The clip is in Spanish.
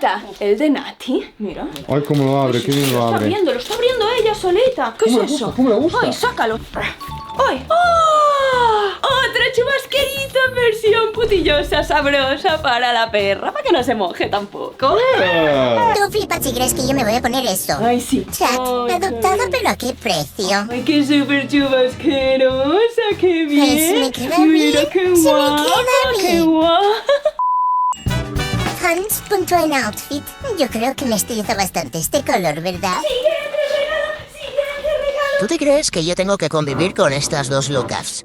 Chuleta. El de Nati. Mira. Ay, cómo lo abre, qué bien lo abre. Lo está abriendo ella solita. ¿Qué es eso? ¿Cómo le gusta? Ay, sácalo. ¡Ay! ¡Oh! Otro chubasquerito en versión putillosa, sabrosa para la perra, para que no se moje tampoco. Tú flipas si crees que yo me voy a poner eso. Ay, sí. Chat, Ay, adoptado, pero ¿a qué precio? Ay, qué súper chubasquerosa, qué bien. Pues me queda Mira bien, qué se me guapa, queda qué bien. guapa. Hans, punto en outfit. Yo creo que me estiliza bastante este color, ¿verdad? ¿Tú te crees que yo tengo que convivir con estas dos locas?